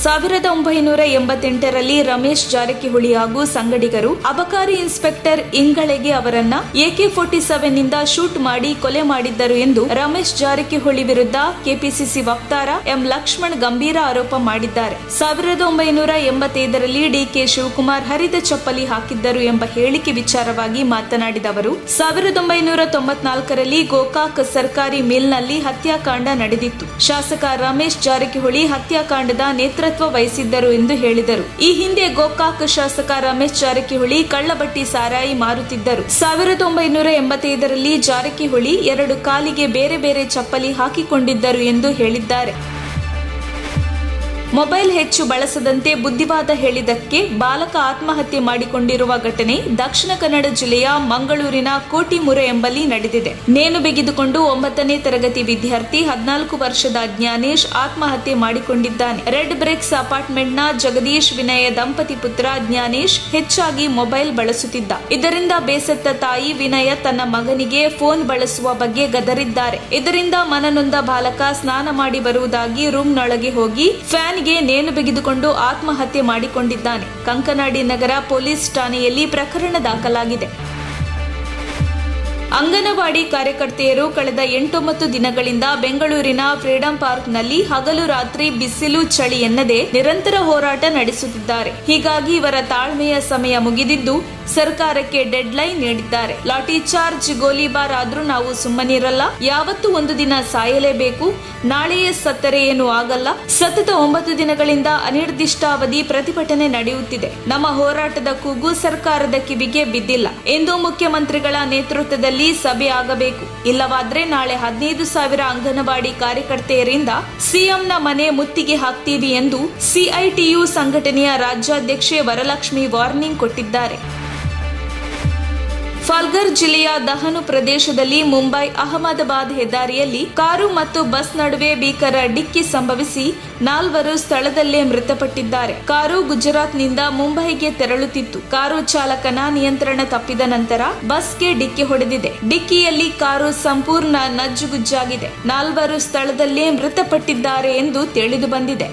1988ರಲ್ಲಿ ರಮೇಶ್ ಜಾರಕಿಹೊಳಿ ಹಾಗೂ ಸಂಗಡಿಗರು ಅಬಕಾರಿ ಇನ್ಸ್ಪೆಕ್ಟರ್ ಇಂಗಳೆಗೆ ಅವರನ್ನ AK-47 ನಿಂದ ಶೂಟ್ ಮಾಡಿ ಕೊಲೆ ಮಾಡಿದ್ದರು ಎಂದು ರಮೇಶ್ ಜಾರಕಿಹೊಳಿ ವಿರುದ್ಧ ಕೆಪಿಸಿಸಿ ವಕ್ತಾರ ಎಂ ಲಕ್ಷ್ಮಣ್ ಗಂಭೀರ ಆರೋಪ ಮಾಡಿದ್ದಾರೆ. 1985ರಲ್ಲಿ ಡಿಕೆ ಶಿವಕುಮಾರ್ ಹರಿದ ಚಪ್ಪಲಿ ಹಾಕಿದ್ದರು ಎಂಬ ಹೇಳಿಕೆ ವಿಚಾರವಾಗಿ ಮಾತನಾಡಿದ ಅವರು, 1994ರಲ್ಲಿ ಗೋಕಾಕ್ ಸರ್ಕಾರಿ ಮಿಲ್ನಲ್ಲಿ ಹತ್ಯಾಕಾಂಡ ನಡೆದಿತ್ತು. ಶಾಸಕ ರಮೇಶ್ ಜಾರಕಿಹೊಳಿ ಹತ್ಯಾಕಾಂಡದ ನೇತೃತ್ವ ವಹಿಸಿದ್ದರು ಎಂದು ಹೇಳಿದರು. ಈ ಹಿಂದೆ ಗೋಕಾಕ್ ಶಾಸಕ ರಮೇಶ್ ಜಾರಕಿಹೊಳಿ ಕಳ್ಳಬಟ್ಟಿ ಸಾರಾಯಿ ಮಾರುತ್ತಿದ್ದರು. 1985ರಲ್ಲಿ ಜಾರಕಿಹೊಳಿ 2 ಕಾಲಿಗೆ ಬೇರೆ ಬೇರೆ ಚಪ್ಪಲಿ ಹಾಕಿಕೊಂಡಿದ್ದರು ಎಂದು ಹೇಳಿದ್ದಾರೆ. ಮೊಬೈಲ್ ಹೆಚ್ಚು ಬಳಸದಂತೆ ಬುದ್ಧಿವಾದ ಹೇಳಿದ್ದಕ್ಕೆ ಬಾಲಕ ಆತ್ಮಹತ್ಯೆ ಮಾಡಿಕೊಂಡಿರುವ ಘಟನೆ ದಕ್ಷಿಣ ಕನ್ನಡ ಜಿಲ್ಲೆಯ ಮಂಗಳೂರಿನ ಕೋಟಿಮುರೆ ಎಂಬಲ್ಲಿ ನಡೆದಿದೆ. ನೇಣು ಬಿಗಿದುಕೊಂಡು 9ನೇ ತರಗತಿ ವಿದ್ಯಾರ್ಥಿ 14 ವರ್ಷದ ಜ್ಞಾನೇಶ್ ಆತ್ಮಹತ್ಯೆ ಮಾಡಿಕೊಂಡಿದ್ದಾನೆ. ರೆಡ್ ಬ್ರಿಕ್ಸ್ ಅಪಾರ್ಟ್ಮೆಂಟ್ನ ಜಗದೀಶ್ ವಿನಯ ದಂಪತಿ ಪುತ್ರ ಜ್ಞಾನೇಶ್ ಹೆಚ್ಚಾಗಿ ಮೊಬೈಲ್ ಬಳಸುತ್ತಿದ್ದ. ಇದರಿಂದ ಬೇಸತ್ತ ತಾಯಿ ವಿನಯ ತನ್ನ ಮಗನಿಗೆ ಫೋನ್ ಬಳಸುವ ಬಗ್ಗೆ ಗದರಿದ್ದಾರೆ. ಇದರಿಂದ ಮನನೊಂದ ಬಾಲಕ ಸ್ನಾನ ಮಾಡಿ ಬರುವುದಾಗಿ ರೂಮ್ನೊಳಗೆ ಹೋಗಿ ಫ್ಯಾನ್ ನೇಣು ಬಿಗಿದುಕೊಂಡು ಆತ್ಮಹತ್ಯೆ ಮಾಡಿಕೊಂಡಿದ್ದಾನೆ. ಕಂಕನಾಡಿ ನಗರ ಪೊಲೀಸ್ ಠಾಣೆಯಲ್ಲಿ ಪ್ರಕರಣ ದಾಖಲಾಗಿದೆ. ಅಂಗನವಾಡಿ ಕಾರ್ಯಕರ್ತೆಯರು ಕಳೆದ 8-9 ದಿನಗಳಿಂದ ಬೆಂಗಳೂರಿನ ಫ್ರೀಡಂ ಪಾರ್ಕ್ನಲ್ಲಿ ಹಗಲು ರಾತ್ರಿ ಬಿಸಿಲು ಚಳಿ ಎನ್ನದೆ ನಿರಂತರ ಹೋರಾಟ ನಡೆಸುತ್ತಿದ್ದಾರೆ. ಹೀಗಾಗಿ ಇವರ ತಾಳ್ಮೆಯ ಸಮಯ ಮುಗಿದಿದ್ದು ಸರ್ಕಾರಕ್ಕೆ ಡೆಡ್ ಲೈನ್ ನೀಡಿದ್ದಾರೆ. ಲಾಠಿ ಚಾರ್ಜ್, ಗೋಲಿಬಾರ್ ಆದ್ರೂ ನಾವು ಸುಮ್ಮನಿರಲ್ಲ, ಯಾವತ್ತೂ ಒಂದು ದಿನ ಸಾಯಲೇಬೇಕು, ನಾಳೆಯೇ ಸತ್ತರೆ ಏನು ಆಗಲ್ಲ. ಸತತ 9 ದಿನಗಳಿಂದ ಅನಿರ್ದಿಷ್ಟಾವಧಿ ಪ್ರತಿಭಟನೆ ನಡೆಯುತ್ತಿದೆ. ನಮ್ಮ ಹೋರಾಟದ ಕೂಗು ಸರ್ಕಾರದ ಕಿವಿಗೆ ಬಿದ್ದಿಲ್ಲ ಎಂದು ಮುಖ್ಯಮಂತ್ರಿಗಳ ನೇತೃತ್ವದಲ್ಲಿ ಸಭೆ ಆಗಬೇಕು. ಇಲ್ಲವಾದ್ರೆ ನಾಳೆ 15,000 ಅಂಗನವಾಡಿ ಕಾರ್ಯಕರ್ತೆಯರಿಂದ ಸಿಎಂನ ಮನೆ ಮುತ್ತಿಗೆ ಹಾಕ್ತೀವಿ ಎಂದು ಸಿಐಟಿಯು ಸಂಘಟನೆಯ ರಾಜ್ಯಾಧ್ಯಕ್ಷೆ ವರಲಕ್ಷ್ಮಿ ವಾರ್ನಿಂಗ್ ಕೊಟ್ಟಿದ್ದಾರೆ. ಫಾಲ್ಗರ್ ಜಿಲ್ಲೆಯ ದಹನು ಪ್ರದೇಶದಲ್ಲಿ ಮುಂಬೈ ಅಹಮದಾಬಾದ್ ಹೆದ್ದಾರಿಯಲ್ಲಿ ಕಾರು ಮತ್ತು ಬಸ್ ನಡುವೆ ಭೀಕರ ಡಿಕ್ಕಿ ಸಂಭವಿಸಿ 4 ಸ್ಥಳದಲ್ಲೇ ಮೃತಪಟ್ಟಿದ್ದಾರೆ. ಕಾರು ಗುಜರಾತ್ನಿಂದ ಮುಂಬೈಗೆ ತೆರಳುತ್ತಿತ್ತು. ಕಾರು ಚಾಲಕನ ನಿಯಂತ್ರಣ ತಪ್ಪಿದ ನಂತರ ಬಸ್ಗೆ ಡಿಕ್ಕಿ ಹೊಡೆದಿದೆ. ಡಿಕ್ಕಿಯಲ್ಲಿ ಕಾರು ಸಂಪೂರ್ಣ ನಜ್ಜುಗುಜ್ಜಾಗಿದೆ. 4 ಸ್ಥಳದಲ್ಲೇ ಮೃತಪಟ್ಟಿದ್ದಾರೆ ಎಂದು ತಿಳಿದು ಬಂದಿದೆ.